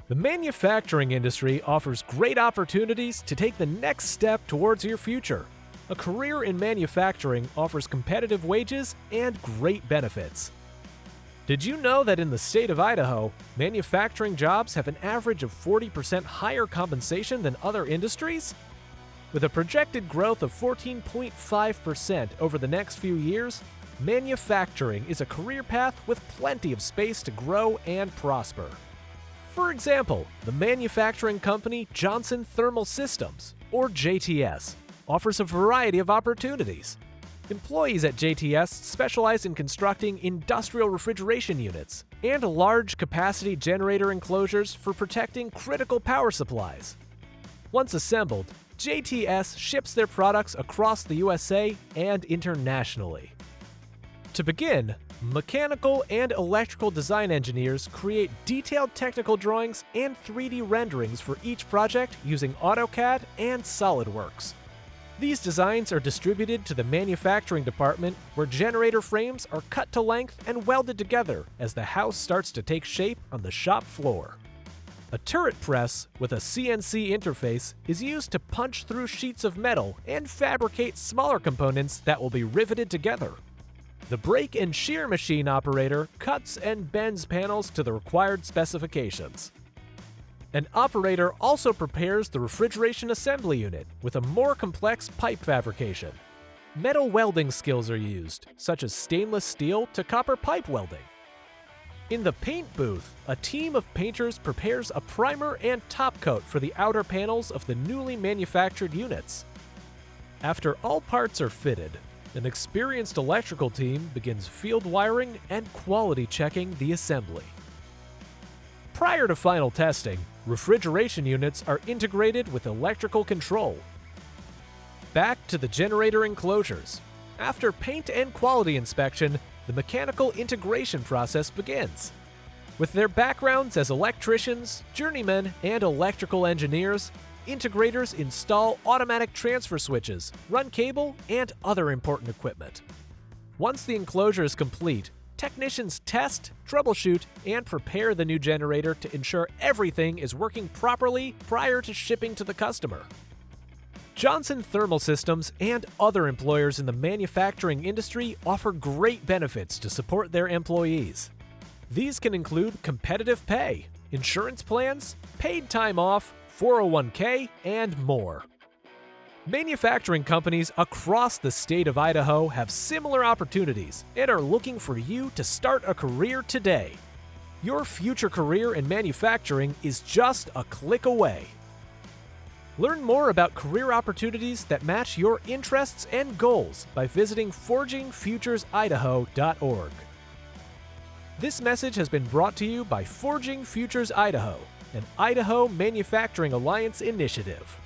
The manufacturing industry offers great opportunities to take the next step towards your future. A career in manufacturing offers competitive wages and great benefits. Did you know that in the state of Idaho, manufacturing jobs have an average of 40% higher compensation than other industries? With a projected growth of 14.5% over the next few years, manufacturing is a career path with plenty of space to grow and prosper. For example, the manufacturing company Johnson Thermal Systems, or JTS, offers a variety of opportunities. Employees at JTS specialize in constructing industrial refrigeration units and large capacity generator enclosures for protecting critical power supplies. Once assembled, JTS ships their products across the USA and internationally. To begin, mechanical and electrical design engineers create detailed technical drawings and 3D renderings for each project using AutoCAD and SolidWorks. These designs are distributed to the manufacturing department, where generator frames are cut to length and welded together as the house starts to take shape on the shop floor. A turret press with a CNC interface is used to punch through sheets of metal and fabricate smaller components that will be riveted together. The brake and shear machine operator cuts and bends panels to the required specifications. An operator also prepares the refrigeration assembly unit with a more complex pipe fabrication. Metal welding skills are used, such as stainless steel to copper pipe welding. In the paint booth, a team of painters prepares a primer and top coat for the outer panels of the newly manufactured units. After all parts are fitted, an experienced electrical team begins field wiring and quality checking the assembly. Prior to final testing, refrigeration units are integrated with electrical control. Back to the generator enclosures. After paint and quality inspection, the mechanical integration process begins. With their backgrounds as electricians, journeymen, and electrical engineers, integrators install automatic transfer switches, run cable, and other important equipment. Once the enclosure is complete, technicians test, troubleshoot, and prepare the new generator to ensure everything is working properly prior to shipping to the customer. Johnson Thermal Systems and other employers in the manufacturing industry offer great benefits to support their employees. These can include competitive pay, insurance plans, paid time off, 401k, and more. Manufacturing companies across the state of Idaho have similar opportunities and are looking for you to start a career today. Your future career in manufacturing is just a click away. Learn more about career opportunities that match your interests and goals by visiting forgingfuturesidaho.org. This message has been brought to you by Forging Futures Idaho, an Idaho Manufacturing Alliance initiative.